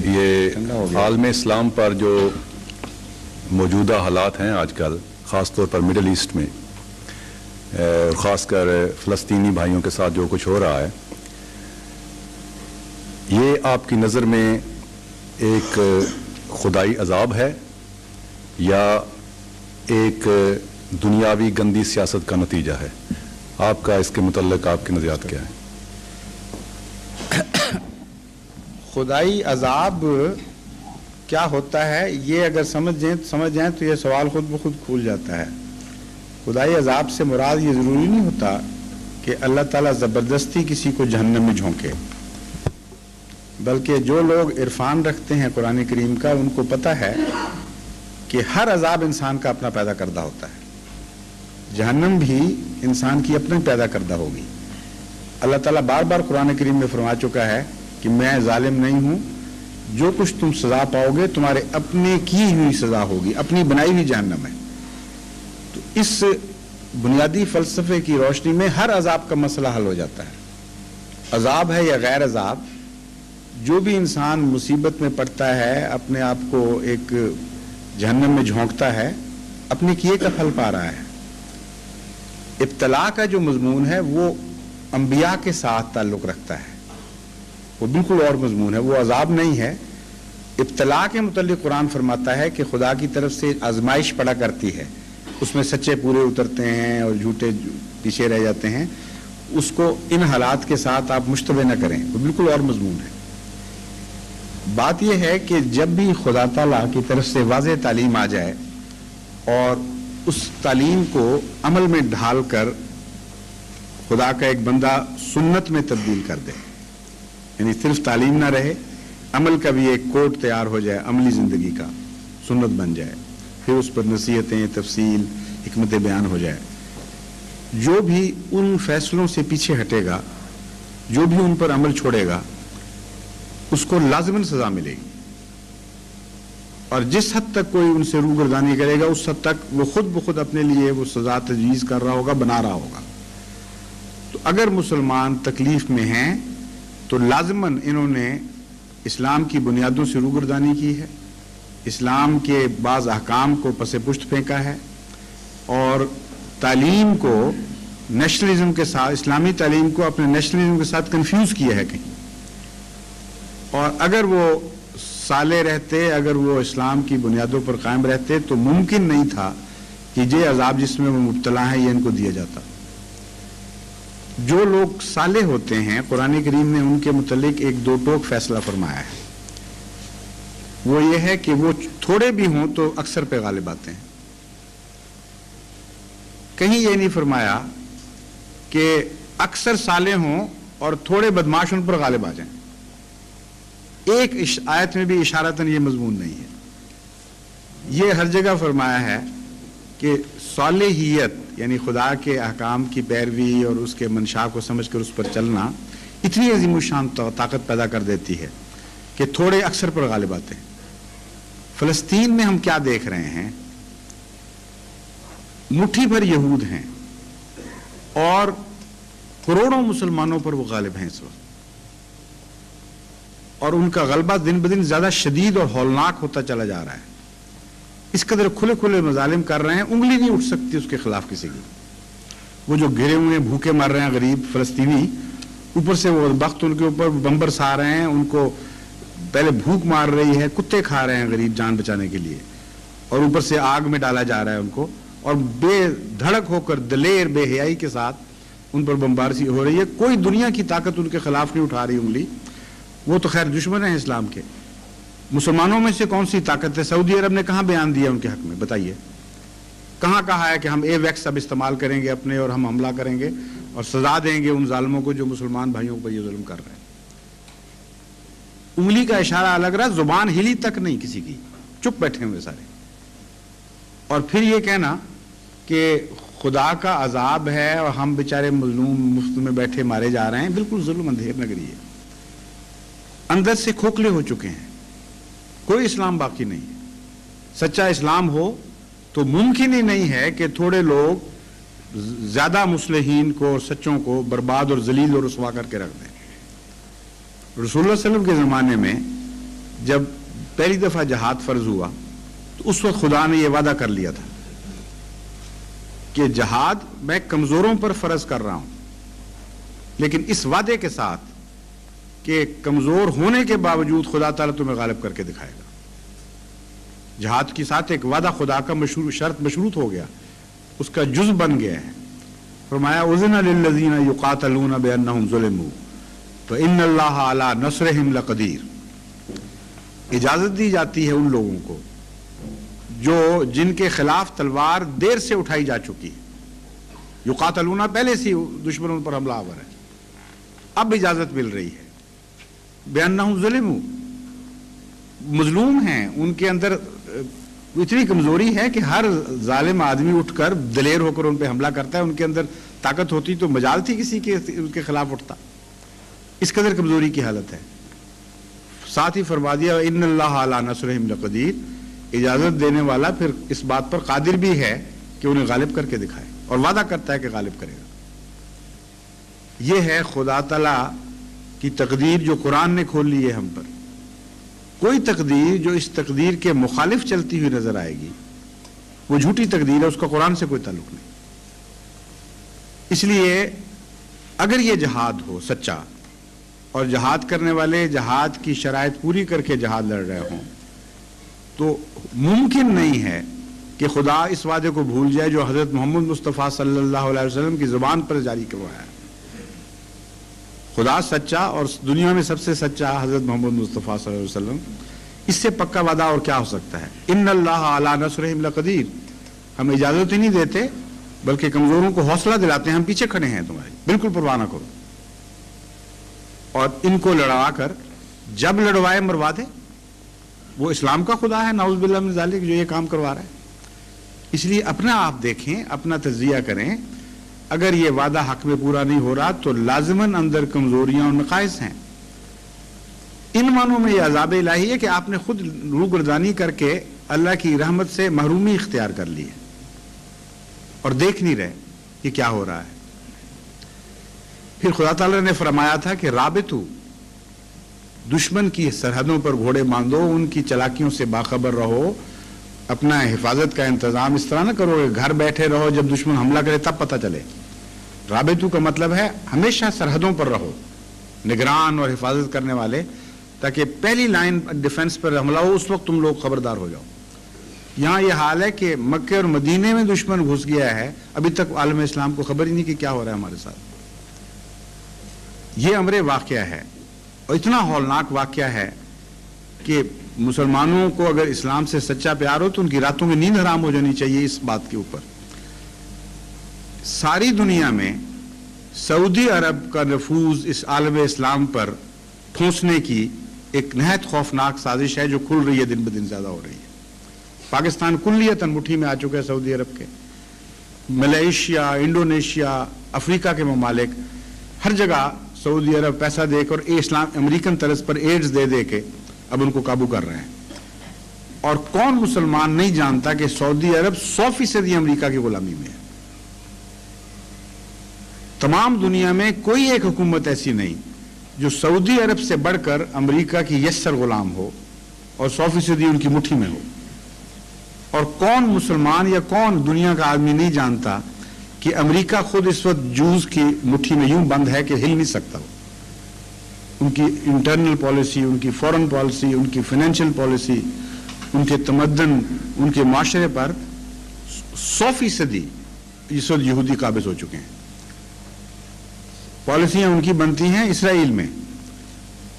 یہ عالم اسلام پر جو موجودہ حالات ہیں آج کل، خاص طور پر مڈل ایسٹ میں، خاص کر فلسطینی بھائیوں کے ساتھ جو کچھ ہو رہا ہے، یہ آپ کی نظر میں ایک خدائی عذاب ہے یا ایک دنیاوی گندی سیاست کا نتیجہ ہے؟ آپ کا اس کے متعلق آپ کے نظریات کیا ہیں؟ خدائی عذاب کیا ہوتا ہے یہ اگر سمجھ جائیں تو یہ سوال خود بخود کھول جاتا ہے۔ خدائی عذاب سے مراد یہ ضروری نہیں ہوتا کہ اللہ تعالیٰ زبردستی کسی کو جہنم میں جھونکے، بلکہ جو لوگ عرفان رکھتے ہیں قرآن کریم کا ان کو پتہ ہے کہ ہر عذاب انسان کا اپنا پیدا کردہ ہوتا ہے، جہنم بھی انسان کی اپنے پیدا کردہ ہوگی۔ اللہ تعالیٰ بار بار قرآن کریم میں فرما چکا ہے کہ میں ظالم نہیں ہوں، جو کچھ تم سزا پاؤ گے تمہارے اپنے کی ہوئی سزا ہوگی، اپنی بنائی ہوئی جہنم ہے۔ تو اس بنیادی فلسفے کی روشنی میں ہر عذاب کا مسئلہ حل ہو جاتا ہے، عذاب ہے یا غیر عذاب، جو بھی انسان مصیبت میں پڑتا ہے، اپنے آپ کو ایک جہنم میں جھونکتا ہے، اپنے کیے کا پھل پا رہا ہے۔ ابتلا کا جو مضمون ہے وہ انبیاء کے ساتھ تعلق رکھتا ہے، وہ بالکل اور مضمون ہے، وہ عذاب نہیں ہے۔ ابتلا کے متعلق قرآن فرماتا ہے کہ خدا کی طرف سے آزمائش پڑا کرتی ہے، اس میں سچے پورے اترتے ہیں اور جھوٹے پیچھے رہ جاتے ہیں، اس کو ان حالات کے ساتھ آپ مشتبہ نہ کریں، وہ بالکل اور مضمون ہے۔ بات یہ ہے کہ جب بھی خدا تعالیٰ کی طرف سے واضح تعلیم آ جائے اور اس تعلیم کو عمل میں ڈھال کر خدا کا ایک بندہ سنت میں تبدیل کر دے، یعنی صرف تعلیم نہ رہے، عمل کا بھی ایک کوڈ تیار ہو جائے، عملی زندگی کا سنت بن جائے، پھر اس پر نصیحتیں، تفصیل، حکمت بیان ہو جائے، جو بھی ان فیصلوں سے پیچھے ہٹے گا، جو بھی ان پر عمل چھوڑے گا، اس کو لازماً سزا ملے گی، اور جس حد تک کوئی ان سے روگردانی کرے گا اس حد تک وہ خود بخود اپنے لیے وہ سزا تجویز کر رہا ہوگا، بنا رہا ہوگا۔ تو اگر مسلمان تکلیف میں ہیں تو لازماً انہوں نے اسلام کی بنیادوں سے روگردانی کی ہے، اسلام کے بعض احکام کو پس پشت پھینکا ہے، اور تعلیم کو نیشنلزم کے ساتھ، اسلامی تعلیم کو اپنے نیشنلزم کے ساتھ کنفیوز کیا ہے کہیں، اور اگر وہ صالح رہتے، اگر وہ اسلام کی بنیادوں پر قائم رہتے تو ممکن نہیں تھا کہ یہ عذاب جس میں وہ مبتلا ہیں یہ ان کو دیا جاتا۔ جو لوگ صالح ہوتے ہیں قرآن کریم نے ان کے متعلق ایک دو ٹوک فیصلہ فرمایا ہے، وہ یہ ہے کہ وہ تھوڑے بھی ہوں تو اکثر پہ غالب آتے ہیں۔ کہیں یہ نہیں فرمایا کہ اکثر صالح ہوں اور تھوڑے بدماش ان پر غالب آ جائیں، ایک آیت میں بھی اشارتاً یہ مضمون نہیں ہے۔ یہ ہر جگہ فرمایا ہے کہ صالحیت یعنی خدا کے احکام کی پیروی اور اس کے منشا کو سمجھ کر اس پر چلنا اتنی عظیم الشان طاقت پیدا کر دیتی ہے کہ تھوڑے اکثر پر غالب آتے ہیں۔ فلسطین میں ہم کیا دیکھ رہے ہیں؟ مٹھی بھر یہود ہیں اور کروڑوں مسلمانوں پر وہ غالب ہیں اس وقت، اور ان کا غلبہ دن بدن زیادہ شدید اور ہولناک ہوتا چلا جا رہا ہے۔ اس قدر کھلے کھلے مظالم کر رہے ہیں، انگلی نہیں اٹھ سکتی اس کے خلاف کسی کی۔ وہ جو گھرے ہوئے بھوکے مر رہے ہیں غریب فلسطینی، اوپر سے وہ بخت ان کے اوپر بمبر سا رہے ہیں، ان کو پہلے بھوک مار رہی ہے، کتے کھا رہے ہیں غریب جان بچانے کے لیے، اور اوپر سے آگ میں ڈالا جا رہا ہے ان کو، اور بے دھڑک ہو کر دلیر بے حیائی کے ساتھ ان پر بمبارسی ہو رہی ہے۔ کوئی دنیا کی طاقت ان کے خلاف نہیں اٹھا رہی انگلی، وہ تو خیر دشمن ہیں اسلام کے۔ مسلمانوں میں سے کون سی طاقت ہے؟ سعودی عرب نے کہاں بیان دیا ان کے حق میں؟ بتائیے، کہاں کہا ہے کہ ہم اے ویکس اب استعمال کریں گے اپنے اور ہم حملہ کریں گے اور سزا دیں گے ان ظالموں کو جو مسلمان بھائیوں پر یہ ظلم کر رہے ہیں؟ انگلی کا اشارہ الگ رہا، زبان ہلی تک نہیں کسی کی، چپ بیٹھے ہوئے سارے۔ اور پھر یہ کہنا کہ خدا کا عذاب ہے اور ہم بیچارے مظلوم مفت میں بیٹھے مارے جا رہے ہیں، بالکل ظلم اندھیر نگری ہے، اندر سے کھوکھلے ہو چکے ہیں، کوئی اسلام باقی نہیں ہے۔ سچا اسلام ہو تو ممکن ہی نہیں ہے کہ تھوڑے لوگ زیادہ مصلحین کو اور سچوں کو برباد اور ذلیل اور رسوا کر کے رکھ دیں۔ رسول اللہ صلی اللہ علیہ وسلم کے زمانے میں جب پہلی دفعہ جہاد فرض ہوا تو اس وقت خدا نے یہ وعدہ کر لیا تھا کہ جہاد میں کمزوروں پر فرض کر رہا ہوں، لیکن اس وعدے کے ساتھ کہ کمزور ہونے کے باوجود خدا تعالیٰ تمہیں غالب کر کے دکھائے گا۔ جہاد کے ساتھ ایک وعدہ خدا کا شرط مشروط ہو گیا، اس کا جز بن گیا ہے۔ فرمایا اذن للذین یقاتلون بانہم ظلموا وان اللہ علی نصرہم لقدیر، اجازت دی جاتی ہے ان لوگوں کو جن کے خلاف تلوار دیر سے اٹھائی جا چکی ہے۔ یقاتلون پہلے سے دشمنوں پر حملہ آور ہے، اب اجازت مل رہی ہے۔ بانہم ظلموا، مظلوم ہیں، ان کے اندر اتنی کمزوری ہے کہ ہر ظالم آدمی اٹھ کر دلیر ہو کر ان پہ حملہ کرتا ہے، ان کے اندر طاقت ہوتی تو مجال تھی کسی کے ان کے خلاف اٹھتا، اس قدر کمزوری کی حالت ہے۔ ساتھ ہی فرما دیا ان اللہ علی نصرہم لقدیر، اجازت دینے والا پھر اس بات پر قادر بھی ہے کہ انہیں غالب کر کے دکھائے، اور وعدہ کرتا ہے کہ غالب کرے گا۔ یہ ہے خدا تعالی کی تقدیر جو قرآن نے کھول لی ہے ہم پر۔ کوئی تقدیر جو اس تقدیر کے مخالف چلتی ہوئی نظر آئے گی وہ جھوٹی تقدیر ہے، اس کا قرآن سے کوئی تعلق نہیں۔ اس لیے اگر یہ جہاد ہو سچا اور جہاد کرنے والے جہاد کی شرائط پوری کر کے جہاد لڑ رہے ہوں تو ممکن نہیں ہے کہ خدا اس وعدے کو بھول جائے جو حضرت محمد مصطفیٰ صلی اللہ علیہ وسلم کی زبان پر جاری کروایا ہے۔ خدا سچا اور دنیا میں سب سے سچا حضرت محمد مصطفیٰ صلی اللہ علیہ وسلم، اس سے پکا وعدہ اور کیا ہو سکتا ہے؟ ان اللہ علی نصرہم لقدیر، ہم اجازت ہی نہیں دیتے بلکہ کمزوروں کو حوصلہ دلاتے ہیں، ہم پیچھے کھڑے ہیں تمہاری، بالکل پرواہ نہ کرو، اور ان کو لڑوا کر جب لڑوائے مروا دے۔ وہ اسلام کا خدا ہے نعوذ باللہ من ذالک جو یہ کام کروا رہا ہے۔ اس لیے اپنا آپ دیکھیں، اپنا تجزیہ کریں، اگر یہ وعدہ حق میں پورا نہیں ہو رہا تو لازماً اندر کمزوریاں اور نقائص ہیں۔ ان معنوں میں یہ عذاب الہی ہے کہ آپ نے خود روگردانی کر کے اللہ کی رحمت سے محرومی اختیار کر لی ہے اور دیکھ نہیں رہے کہ کیا ہو رہا ہے۔ پھر خدا تعالیٰ نے فرمایا تھا کہ رابطو، دشمن کی سرحدوں پر گھوڑے باندھو، ان کی چلاکیوں سے باخبر رہو، اپنا حفاظت کا انتظام اس طرح نہ کرو کہ گھر بیٹھے رہو، جب دشمن حملہ کرے تب پتہ چلے۔ رابطو کا مطلب ہے ہمیشہ سرحدوں پر رہو، نگران اور حفاظت کرنے والے، تاکہ پہلی لائن ڈیفنس پر حملہ ہو اس وقت تم لوگ خبردار ہو جاؤ۔ یہاں یہ حال ہے کہ مکے اور مدینے میں دشمن گھس گیا ہے، ابھی تک عالم اسلام کو خبر ہی نہیں کہ کیا ہو رہا ہے ہمارے ساتھ۔ یہ امر واقعہ ہے، اور اتنا ہولناک واقعہ ہے کہ مسلمانوں کو اگر اسلام سے سچا پیار ہو تو ان کی راتوں میں نیند حرام ہو جانی چاہیے اس بات کے اوپر۔ ساری دنیا میں سعودی عرب کا نفوذ اس عالم اسلام پر ٹھونسنے کی ایک نہایت خوفناک سازش ہے جو کھل رہی ہے، دن بدن زیادہ ہو رہی ہے۔ پاکستان کلیتاً مٹھی میں آ چکا ہے سعودی عرب کے، ملیشیا، انڈونیشیا، افریقہ کے ممالک، ہر جگہ سعودی عرب پیسہ دے کر اسلام امریکن طرز پر ایڈز دے دے کے اب ان کو قابو کر رہے ہیں۔ اور کون مسلمان نہیں جانتا کہ سعودی عرب 100% امریکہ کی غلامی میں ہے۔ تمام دنیا میں کوئی ایک حکومت ایسی نہیں جو سعودی عرب سے بڑھ کر امریکہ کی یسر غلام ہو اور 100% ان کی مٹھی میں ہو۔ اور کون مسلمان یا کون دنیا کا آدمی نہیں جانتا کہ امریکہ خود اس وقت جوز کی مٹھی میں یوں بند ہے کہ ہل نہیں سکتا۔ ان کی انٹرنل پالیسی، ان کی فورن پالیسی، ان کی فائنینشیل پالیسی، ان کے تمدن، ان کے معاشرے پر 100% اس وقت یہودی قابض ہو چکے ہیں۔ پالیسیاں ان کی بنتی ہیں اسرائیل میں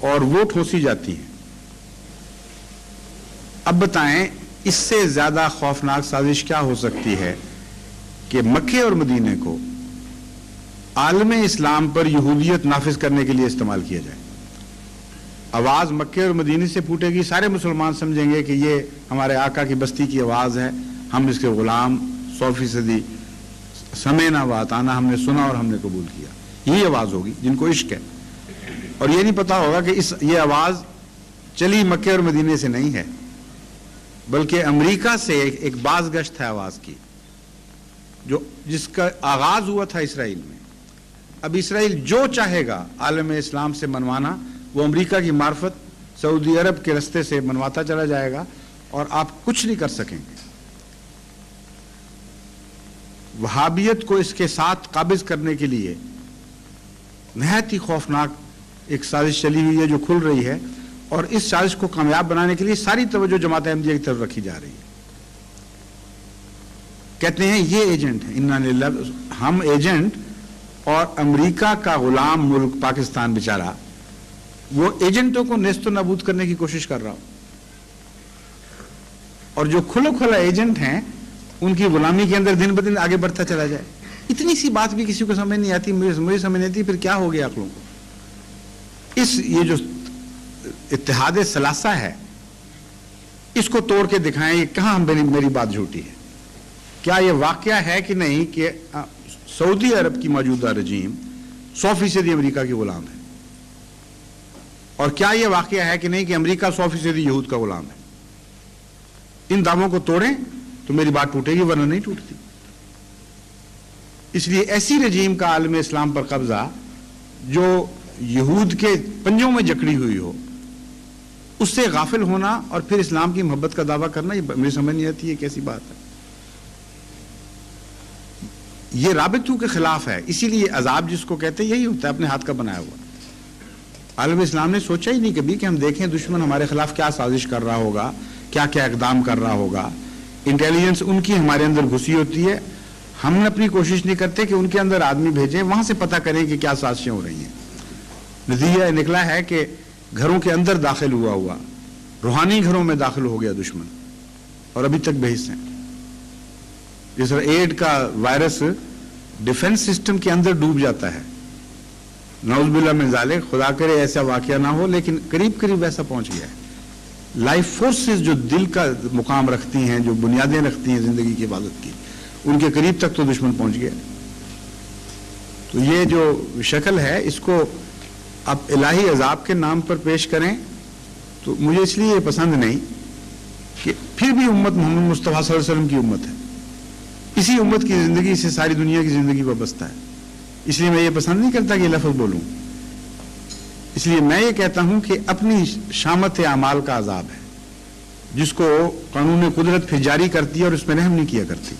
اور وہ ٹھوسی جاتی ہیں۔ اب بتائیں اس سے زیادہ خوفناک سازش کیا ہو سکتی ہے کہ مکے اور مدینے کو عالم اسلام پر یہودیت نافذ کرنے کے لیے استعمال کیا جائے۔ آواز مکے اور مدینے سے پھوٹے گی، سارے مسلمان سمجھیں گے کہ یہ ہمارے آقا کی بستی کی آواز ہے، ہم اس کے غلام، 100% سمعنا وأطعنا، ہم نے سنا اور ہم نے قبول کیا، یہی آواز ہوگی جن کو عشق ہے۔ اور یہ نہیں پتا ہوگا کہ یہ آواز چلی مکے اور مدینے سے نہیں ہے، بلکہ امریکہ سے ایک باز گشت ہے آواز کی، جس کا آغاز ہوا تھا اسرائیل میں۔ اب اسرائیل جو چاہے گا عالم اسلام سے منوانا وہ امریکہ کی معرفت سعودی عرب کے رستے سے منواتا چلا جائے گا اور آپ کچھ نہیں کر سکیں گے. وہابیت کو اس کے ساتھ قابض کرنے کے لیے نہایت ہی خوفناک ایک سازش چلی ہوئی ہے جو کھل رہی ہے, اور اس سازش کو کامیاب بنانے کے لیے ساری توجہ جماعت احمدیہ کی طرف رکھی جا رہی ہے. کہتے ہیں یہ ایجنٹ ہیں, انا للہ, ہم ایجنٹ, اور امریکہ کا غلام ملک پاکستان بیچارہ وہ ایجنٹوں کو نیست و نابود کرنے کی کوشش کر رہا ہو, اور جو کھلا کھلا ایجنٹ ہیں ان کی غلامی کے اندر دن بدن آگے بڑھتا چلا جائے. اتنی سی بات بھی کسی کو سمجھ نہیں آتی, مجھے سمجھ نہیں آتی پھر کیا ہو گیا عقلوں کو. یہ جو اتحاد ثلاثہ ہے اس کو توڑ کے دکھائیں, یہ کہاں میری بات جھوٹی ہے. کیا یہ واقعہ ہے کہ نہیں کہ سعودی عرب کی موجودہ رجیم 100% امریکہ کی غلام ہے, اور کیا یہ واقعہ ہے کہ نہیں کہ امریکہ 100% یہود کا غلام ہے. ان دعووں کو توڑیں تو میری بات ٹوٹے گی, ورنہ نہیں ٹوٹتی. اس لیے ایسی رجیم کا عالم اسلام پر قبضہ جو یہود کے پنجوں میں جکڑی ہوئی ہو, اس سے غافل ہونا اور پھر اسلام کی محبت کا دعویٰ کرنا, یہ مجھے سمجھ نہیں آتی ہے کیسی بات ہے. یہ رابطوں کے خلاف ہے. اسی لیے عذاب جس کو کہتے ہیں یہی ہوتا ہے, اپنے ہاتھ کا بنایا ہوا. عالم اسلام نے سوچا ہی نہیں کبھی کہ ہم دیکھیں دشمن ہمارے خلاف کیا سازش کر رہا ہوگا, کیا کیا اقدام کر رہا ہوگا. انٹیلیجنس ان کی ہمارے اندر گھسی ہوتی ہے, ہم اپنی کوشش نہیں کرتے کہ ان کے اندر آدمی بھیجیں, وہاں سے پتہ کریں کہ کیا سازشیں ہو رہی ہیں. نتیجہ نکلا ہے کہ گھروں کے اندر داخل ہوا, روحانی گھروں میں داخل ہو گیا دشمن, اور ابھی تک بحث ہیں. جس طرح ایڈ کا وائرس ڈیفنس سسٹم کے اندر ڈوب جاتا ہے, نعوذ باللہ من ذالک, خدا کرے ایسا واقعہ نہ ہو, لیکن قریب قریب ویسا پہنچ گیا ہے. لائف فورسز جو دل کا مقام رکھتی ہیں, جو بنیادیں رکھتی ہیں زندگی کی حفاظت کی, ان کے قریب تک تو دشمن پہنچ گیا. تو یہ جو شکل ہے اس کو آپ الہی عذاب کے نام پر پیش کریں تو مجھے اس لیے یہ پسند نہیں کہ پھر بھی امت محمد مصطفیٰ صلی اللہ علیہ وسلم کی امت ہے. اسی امت کی زندگی سے ساری دنیا کی زندگی وابستہ ہے. اس لیے میں یہ پسند نہیں کرتا کہ یہ لفظ بولوں. اس لیے میں یہ کہتا ہوں کہ اپنی شامت اعمال کا عذاب ہے جس کو قانون قدرت پھر جاری کرتی ہے اور اس میں رحم نہیں کیا کرتی.